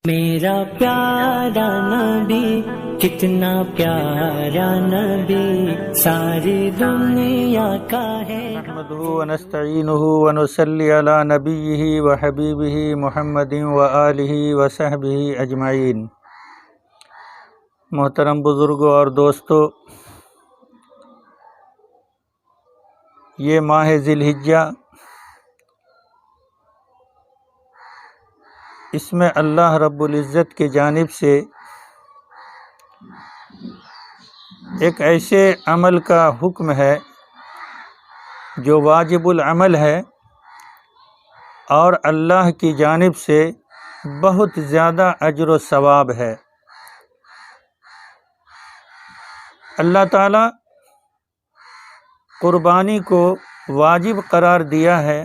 میرا پیارا نبی کتنا پیارا نبی ساری دنیا کا ہے. نحمده ونستعینه ونصلی علی نبیہ وحبیبہ محمد وآلہ وصحبہ اجمعین. محترم بزرگوں اور دوستو، یہ ماہ ذی الحجہ، اس میں اللہ رب العزت کی جانب سے ایک ایسے عمل کا حکم ہے جو واجب العمل ہے اور اللہ کی جانب سے بہت زیادہ اجر و ثواب ہے. اللہ تعالیٰ قربانی کو واجب قرار دیا ہے،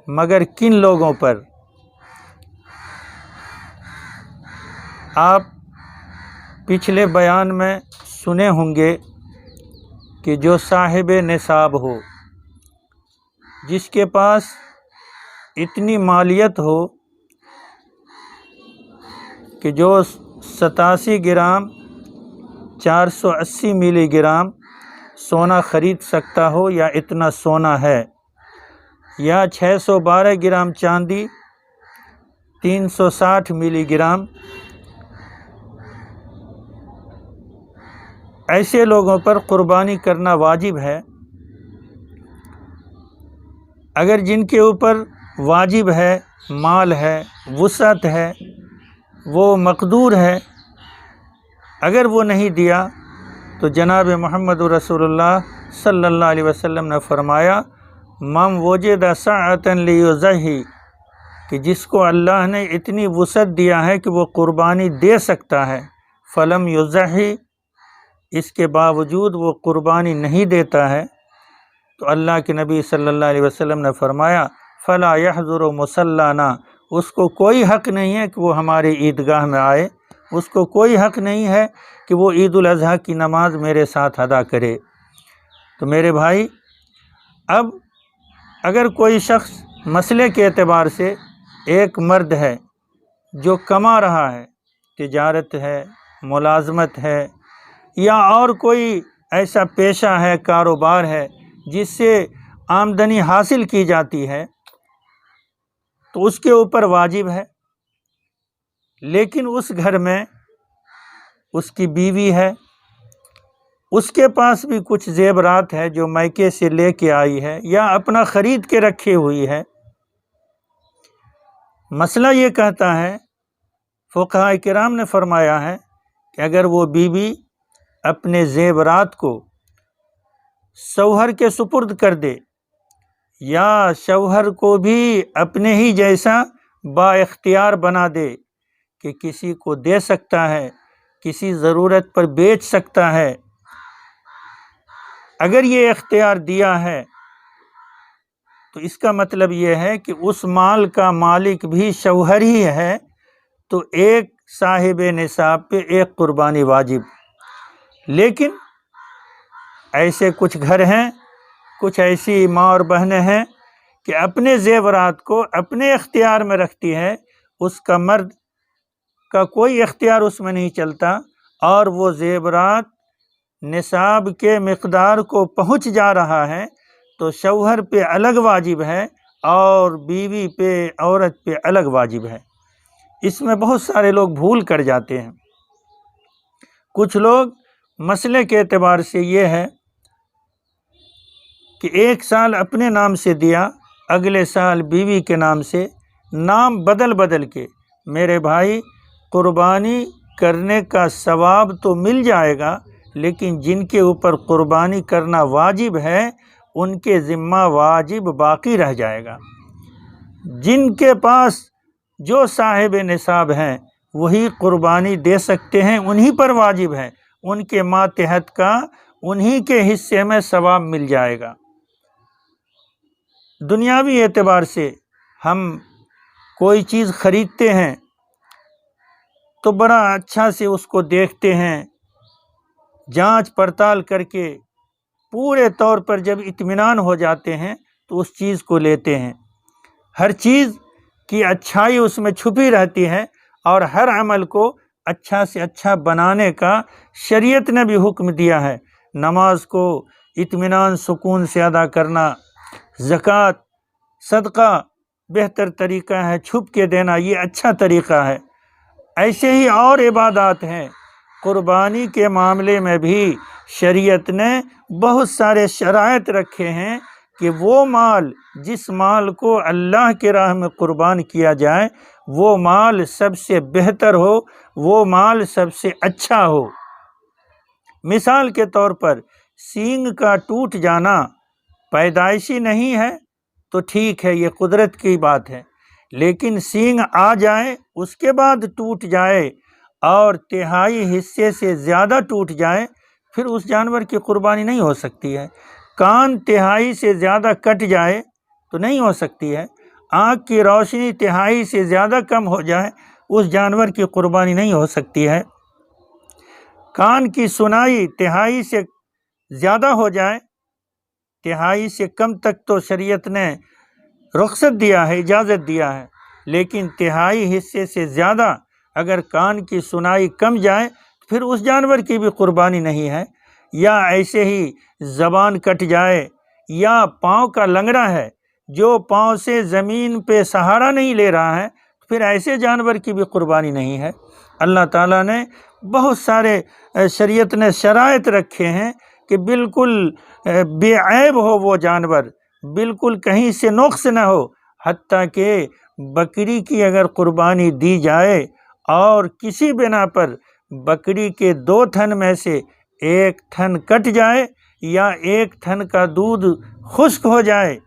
مگر کن لوگوں پر؟ آپ پچھلے بیان میں سنے ہوں گے کہ جو صاحب نصاب ہو، جس کے پاس اتنی مالیت ہو کہ جو 87 گرام 480 ملی گرام سونا خرید سکتا ہو، یا اتنا سونا ہے، یا 612 گرام چاندی 360 ملی گرام، ایسے لوگوں پر قربانی کرنا واجب ہے. اگر جن کے اوپر واجب ہے، مال ہے، وسعت ہے، وہ مقدور ہے، اگر وہ نہیں دیا تو جناب محمد رسول اللہ صلی اللہ علیہ وسلم نے فرمایا من وجد سعۃ لیضحی، کہ جس کو اللہ نے اتنی وسعت دیا ہے کہ وہ قربانی دے سکتا ہے، فلم یضحی، اس کے باوجود وہ قربانی نہیں دیتا ہے، تو اللہ کے نبی صلی اللہ علیہ وسلم نے فرمایا فلا یحضر مصلانا، اس کو کوئی حق نہیں ہے کہ وہ ہماری عیدگاہ میں آئے، اس کو کوئی حق نہیں ہے کہ وہ عید الاضحیٰ کی نماز میرے ساتھ ادا کرے. تو میرے بھائی، اب اگر کوئی شخص مسئلے کے اعتبار سے ایک مرد ہے جو کما رہا ہے، تجارت ہے، ملازمت ہے، یا اور کوئی ایسا پیشہ ہے، کاروبار ہے جس سے آمدنی حاصل کی جاتی ہے، تو اس کے اوپر واجب ہے. لیکن اس گھر میں اس کی بیوی ہے، اس کے پاس بھی کچھ زیورات ہے جو میکے سے لے کے آئی ہے یا اپنا خرید کے رکھی ہوئی ہے. مسئلہ یہ کہتا ہے، فقہاء کرام نے فرمایا ہے کہ اگر وہ بیوی اپنے زیورات کو شوہر کے سپرد کر دے، یا شوہر کو بھی اپنے ہی جیسا با اختیار بنا دے کہ کسی کو دے سکتا ہے، کسی ضرورت پر بیچ سکتا ہے، اگر یہ اختیار دیا ہے تو اس کا مطلب یہ ہے کہ اس مال کا مالک بھی شوہر ہی ہے، تو ایک صاحب نصاب پہ ایک قربانی واجب. لیکن ایسے کچھ گھر ہیں، کچھ ایسی ماں اور بہنیں ہیں کہ اپنے زیورات کو اپنے اختیار میں رکھتی ہے، اس کا مرد کا کوئی اختیار اس میں نہیں چلتا، اور وہ زیورات نصاب کے مقدار کو پہنچ جا رہا ہے تو شوہر پہ الگ واجب ہے اور بیوی پہ، عورت پہ الگ واجب ہے. اس میں بہت سارے لوگ بھول کر جاتے ہیں. کچھ لوگ مسئلے کے اعتبار سے یہ ہے کہ ایک سال اپنے نام سے دیا، اگلے سال بیوی کے نام سے، نام بدل بدل کے. میرے بھائی، قربانی کرنے کا ثواب تو مل جائے گا، لیکن جن کے اوپر قربانی کرنا واجب ہے ان کے ذمہ واجب باقی رہ جائے گا. جن کے پاس جو صاحب نصاب ہیں وہی قربانی دے سکتے ہیں، انہی پر واجب ہے، ان کے ماتحت کا انہی کے حصے میں ثواب مل جائے گا. دنیاوی اعتبار سے ہم کوئی چیز خریدتے ہیں تو بڑا اچھا سے اس کو دیکھتے ہیں، جانچ پڑتال کر کے پورے طور پر جب اطمینان ہو جاتے ہیں تو اس چیز کو لیتے ہیں. ہر چیز کی اچھائی اس میں چھپی رہتی ہے اور ہر عمل کو اچھا سے اچھا بنانے کا شریعت نے بھی حکم دیا ہے۔ نماز کو اطمینان سکون سے ادا کرنا، زکوٰۃ صدقہ بہتر طریقہ ہے، چھپ کے دینا یہ اچھا طریقہ ہے۔ ایسے ہی اور عبادات ہیں۔ قربانی کے معاملے میں بھی شریعت نے بہت سارے شرائط رکھے ہیں کہ وہ مال، جس مال کو اللہ کی راہ میں قربان کیا جائے، وہ مال سب سے بہتر ہو، وہ مال سب سے اچھا ہو۔ مثال کے طور پر سینگ کا ٹوٹ جانا پیدائشی نہیں ہے تو ٹھیک ہے، یہ قدرت کی بات ہے، لیکن سینگ آ جائے اس کے بعد ٹوٹ جائے اور تہائی حصے سے زیادہ ٹوٹ جائے، پھر اس جانور کی قربانی نہیں ہو سکتی ہے۔ کان تہائی سے زیادہ کٹ جائے تو نہیں ہو سکتی ہے۔ آنکھ کی روشنی تہائی سے زیادہ کم ہو جائے، اس جانور کی قربانی نہیں ہو سکتی ہے۔ کان کی سنائی تہائی سے زیادہ ہو جائے، تہائی سے کم تک تو شریعت نے رخصت دیا ہے، اجازت دیا ہے، لیکن تہائی حصے سے زیادہ اگر کان کی سنائی کم جائے پھر اس جانور کی بھی قربانی نہیں ہے۔ یا ایسے ہی زبان کٹ جائے، یا پاؤں کا لنگڑا ہے جو پاؤں سے زمین پہ سہارا نہیں لے رہا ہے، پھر ایسے جانور کی بھی قربانی نہیں ہے۔ اللہ تعالیٰ نے بہت سارے شریعت نے شرائط رکھے ہیں کہ بالکل بے عیب ہو وہ جانور، بالکل کہیں سے نقص نہ ہو۔ حتیٰ کہ بکری کی اگر قربانی دی جائے اور کسی بنا پر بکری کے 2 تھن میں سے 1 تھن کٹ جائے یا 1 تھن کا دودھ خشک ہو جائے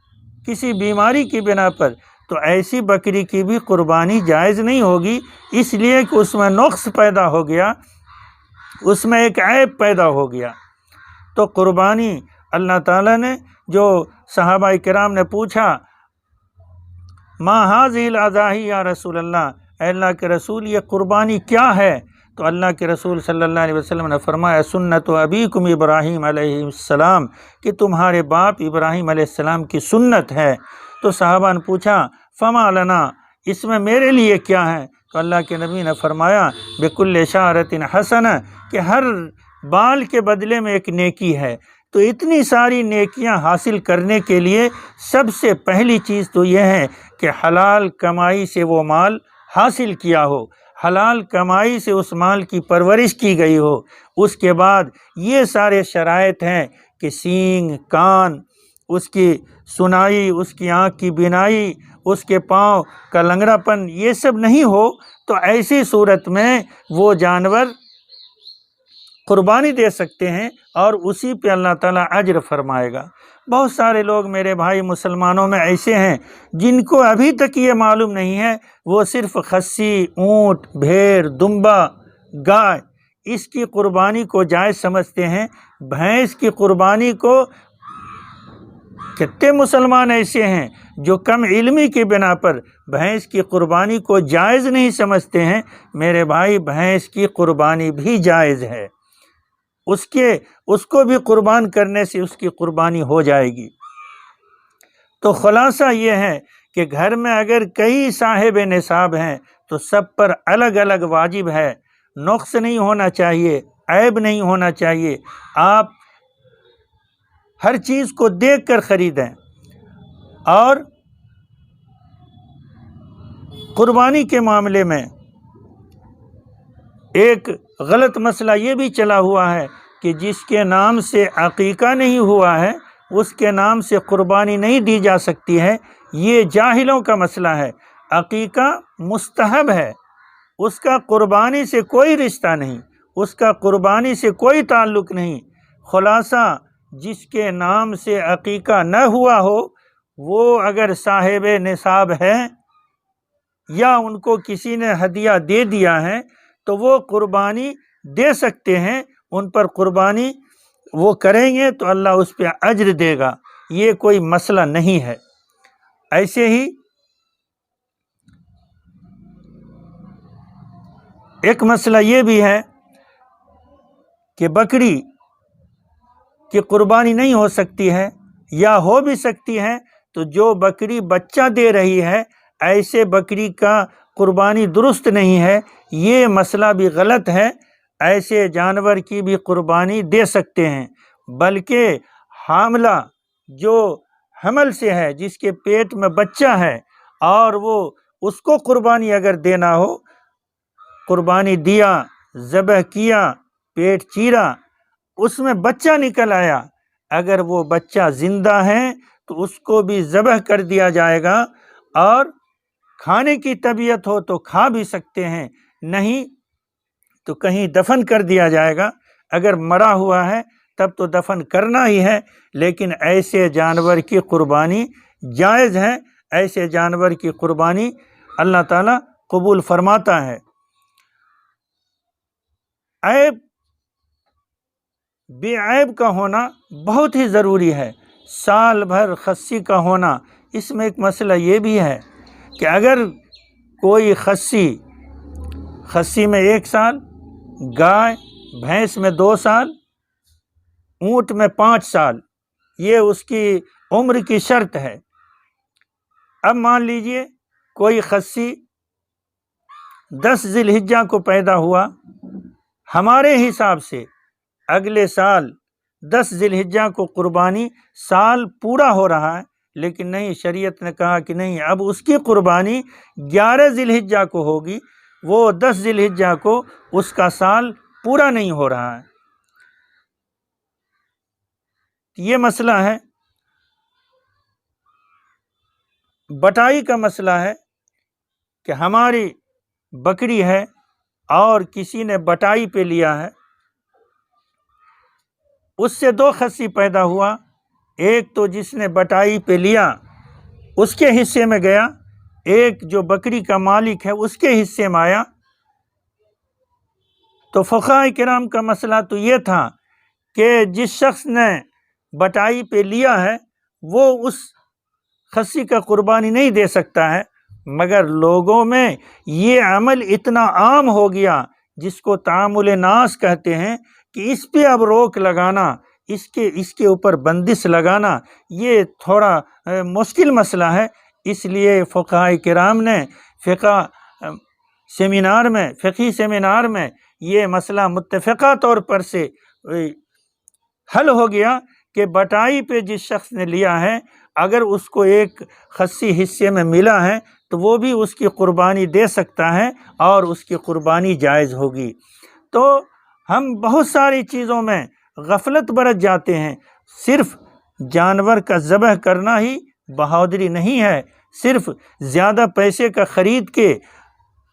کسی بیماری کی بنا پر، تو ایسی بکری کی بھی قربانی جائز نہیں ہوگی، اس لیے کہ اس میں نقص پیدا ہو گیا، اس میں ایک عیب پیدا ہو گیا۔ تو قربانی اللہ تعالیٰ نے، جو صحابہ کرام نے پوچھا ما هذه الاضاحی یا رسول اللہ، اے اللہ کے رسول یہ قربانی کیا ہے؟ تو اللہ کے رسول صلی اللہ علیہ وسلم نے فرمایا سنت ابیکم ابراہیم علیہ السلام، کہ تمہارے باپ ابراہیم علیہ السلام کی سنت ہے۔ تو صحابہ نے پوچھا فما لنا، اس میں میرے لیے کیا ہے؟ تو اللہ کے نبی نے فرمایا بکل شعرۃ حسنہ، کہ ہر بال کے بدلے میں ایک نیکی ہے۔ تو اتنی ساری نیکیاں حاصل کرنے کے لیے سب سے پہلی چیز تو یہ ہے کہ حلال کمائی سے وہ مال حاصل کیا ہو، حلال کمائی سے اس مال کی پرورش کی گئی ہو۔ اس کے بعد یہ سارے شرائط ہیں کہ سینگ، کان، اس کی سنائی، اس کی آنکھ کی بینائی، اس کے پاؤں کا لنگڑا پن، یہ سب نہیں ہو تو ایسی صورت میں وہ جانور قربانی دے سکتے ہیں اور اسی پہ اللہ تعالیٰ اجر فرمائے گا۔ بہت سارے لوگ میرے بھائی مسلمانوں میں ایسے ہیں جن کو ابھی تک یہ معلوم نہیں ہے، وہ صرف خصی، اونٹ، بھیڑ، دمبا، گائے اس کی قربانی کو جائز سمجھتے ہیں۔ بھینس کی قربانی کو کتنے مسلمان ایسے ہیں جو کم علمی کی بنا پر بھینس کی قربانی کو جائز نہیں سمجھتے ہیں۔ میرے بھائی بھینس کی قربانی بھی جائز ہے، اس کو بھی قربان کرنے سے اس کی قربانی ہو جائے گی۔ تو خلاصہ یہ ہے کہ گھر میں اگر کئی صاحب نصاب ہیں تو سب پر الگ الگ واجب ہے، نقص نہیں ہونا چاہیے، عیب نہیں ہونا چاہیے۔ آپ ہر چیز کو دیکھ کر خریدیں۔ اور قربانی کے معاملے میں ایک غلط مسئلہ یہ بھی چلا ہوا ہے کہ جس کے نام سے عقیقہ نہیں ہوا ہے اس کے نام سے قربانی نہیں دی جا سکتی ہے، یہ جاہلوں کا مسئلہ ہے۔ عقیقہ مستحب ہے، اس کا قربانی سے کوئی رشتہ نہیں، اس کا قربانی سے کوئی تعلق نہیں۔ خلاصہ جس کے نام سے عقیقہ نہ ہوا ہو وہ اگر صاحب نصاب ہے یا ان کو کسی نے ہدیہ دے دیا ہے تو وہ قربانی دے سکتے ہیں، ان پر قربانی وہ کریں گے تو اللہ اس پہ اجر دے گا، یہ کوئی مسئلہ نہیں ہے۔ ایسے ہی ایک مسئلہ یہ بھی ہے کہ بکری کی قربانی نہیں ہو سکتی ہے، یا ہو بھی سکتی ہے تو جو بکری بچہ دے رہی ہے ایسے بکری کا قربانی درست نہیں ہے، یہ مسئلہ بھی غلط ہے۔ ایسے جانور کی بھی قربانی دے سکتے ہیں، بلکہ حاملہ جو حمل سے ہے، جس کے پیٹ میں بچہ ہے، اور وہ اس کو قربانی اگر دینا ہو، قربانی دیا، ذبح کیا، پیٹ چیرا، اس میں بچہ نکل آیا، اگر وہ بچہ زندہ ہے تو اس کو بھی ذبح کر دیا جائے گا، اور کھانے کی طبیعت ہو تو کھا بھی سکتے ہیں، نہیں تو کہیں دفن کر دیا جائے گا۔ اگر مرا ہوا ہے تب تو دفن کرنا ہی ہے، لیکن ایسے جانور کی قربانی جائز ہے، ایسے جانور کی قربانی اللہ تعالیٰ قبول فرماتا ہے۔ عیب بے عیب کا ہونا بہت ہی ضروری ہے۔ سال بھر خصی کا ہونا، اس میں ایک مسئلہ یہ بھی ہے کہ اگر کوئی خصی میں 1 سال، گائے بھینس میں 2 سال، اونٹ میں 5 سال، یہ اس کی عمر کی شرط ہے۔ اب مان لیجئے کوئی خصی 10 ذی الحجہ کو پیدا ہوا، ہمارے حساب سے اگلے سال 10 ذی الحجہ کو قربانی، سال پورا ہو رہا ہے، لیکن نہیں، شریعت نے کہا کہ نہیں، اب اس کی قربانی 11 ذی الحجہ کو ہوگی، وہ 10 ذی الحجہ کو اس کا سال پورا نہیں ہو رہا ہے۔ یہ مسئلہ ہے۔ بٹائی کا مسئلہ ہے کہ ہماری بکری ہے اور کسی نے بٹائی پہ لیا ہے، اس سے 2 خصی پیدا ہوا، ایک تو جس نے بٹائی پہ لیا اس کے حصے میں گیا، ایک جو بکری کا مالک ہے اس کے حصے میں آیا۔ تو فقہاء کرام کا مسئلہ تو یہ تھا کہ جس شخص نے بٹائی پہ لیا ہے وہ اس خصی کا قربانی نہیں دے سکتا ہے، مگر لوگوں میں یہ عمل اتنا عام ہو گیا جس کو تعامل ناس کہتے ہیں کہ اس پہ اب روک لگانا، اس کے اوپر بندش لگانا یہ تھوڑا مشکل مسئلہ ہے۔ اس لیے فقہاء کرام نے فقہی سیمینار میں یہ مسئلہ متفقہ طور پر سے حل ہو گیا کہ بٹائی پہ جس شخص نے لیا ہے، اگر اس کو ایک خصی حصے میں ملا ہے تو وہ بھی اس کی قربانی دے سکتا ہے اور اس کی قربانی جائز ہوگی۔ تو ہم بہت ساری چیزوں میں غفلت برت جاتے ہیں۔ صرف جانور کا ذبح کرنا ہی بہادری نہیں ہے، صرف زیادہ پیسے کا خرید کے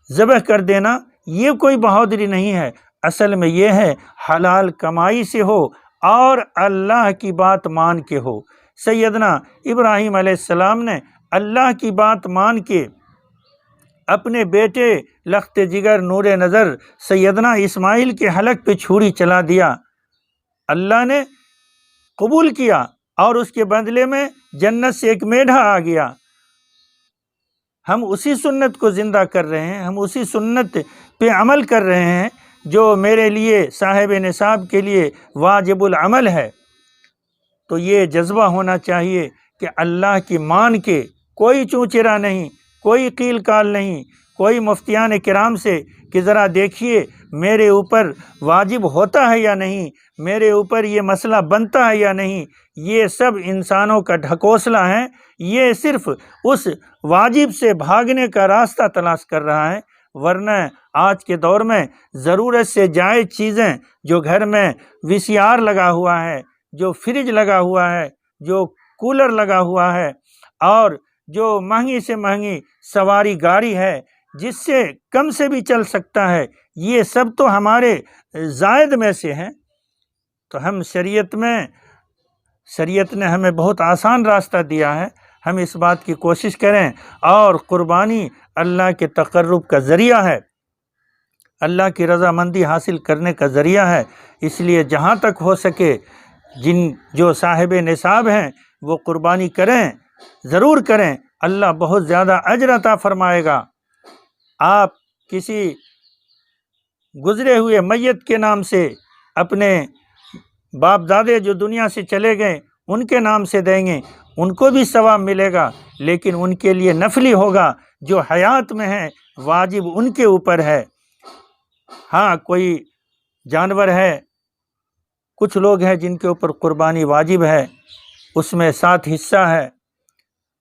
ذبح کر دینا یہ کوئی بہادری نہیں ہے۔ اصل میں یہ ہے حلال کمائی سے ہو اور اللہ کی بات مان کے ہو۔ سیدنا ابراہیم علیہ السلام نے اللہ کی بات مان کے اپنے بیٹے لخت جگر نور نظر سیدنا اسماعیل کے حلق پہ چھری چلا دیا، اللہ نے قبول کیا، اور اس کے بدلے میں جنت سے ایک میڈھا آ گیا۔ ہم اسی سنت کو زندہ کر رہے ہیں، ہم اسی سنت پہ عمل کر رہے ہیں جو میرے لیے صاحب نصاب کے لیے واجب العمل ہے۔ تو یہ جذبہ ہونا چاہیے کہ اللہ کی مان کے، کوئی چونچرا نہیں، کوئی قیل کال نہیں، کوئی مفتیان کرام سے کہ ذرا دیکھیے میرے اوپر واجب ہوتا ہے یا نہیں، میرے اوپر یہ مسئلہ بنتا ہے یا نہیں، یہ سب انسانوں کا ڈھکوسلا ہے۔ یہ صرف اس واجب سے بھاگنے کا راستہ تلاش کر رہا ہے، ورنہ آج کے دور میں ضرورت سے جائز چیزیں، جو گھر میں VCR لگا ہوا ہے، جو فریج لگا ہوا ہے، جو کولر لگا ہوا ہے، اور جو مہنگی سے مہنگی سواری گاڑی ہے جس سے کم سے بھی چل سکتا ہے، یہ سب تو ہمارے زائد میں سے ہیں۔ تو ہم شریعت نے ہمیں بہت آسان راستہ دیا ہے، ہم اس بات کی کوشش کریں، اور قربانی اللہ کے تقرب کا ذریعہ ہے، اللہ کی رضامندی حاصل کرنے کا ذریعہ ہے۔ اس لیے جہاں تک ہو سکے جو صاحب نصاب ہیں وہ قربانی کریں، ضرور کریں، اللہ بہت زیادہ اجر عطا فرمائے گا۔ آپ کسی گزرے ہوئے میت کے نام سے، اپنے باپ دادے جو دنیا سے چلے گئے ان کے نام سے دیں گے، ان کو بھی ثواب ملے گا، لیکن ان کے لیے نفلی ہوگا۔ جو حیات میں ہیں واجب ان کے اوپر ہے۔ ہاں کوئی جانور ہے، کچھ لوگ ہیں جن کے اوپر قربانی واجب ہے، اس میں 7 حصہ ہے،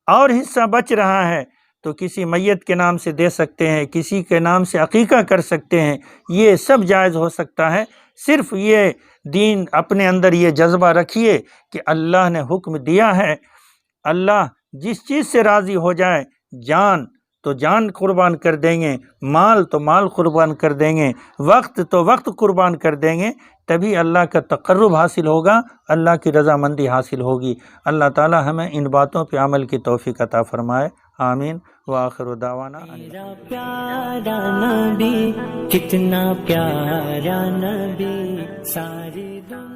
اور حصہ بچ رہا ہے تو کسی میت کے نام سے دے سکتے ہیں، کسی کے نام سے عقیقہ کر سکتے ہیں، یہ سب جائز ہو سکتا ہے۔ صرف یہ دین اپنے اندر یہ جذبہ رکھیے کہ اللہ نے حکم دیا ہے، اللہ جس چیز سے راضی ہو جائے، جان تو جان قربان کر دیں گے، مال تو مال قربان کر دیں گے، وقت تو وقت قربان کر دیں گے، تبھی اللہ کا تقرب حاصل ہوگا، اللہ کی رضامندی حاصل ہوگی۔ اللہ تعالی ہمیں ان باتوں پہ عمل کی توفیق عطا فرمائے، آمین۔ وآخر دعوانا میرا پیارا نبی، کتنا پیارا نبی، ساری دنیا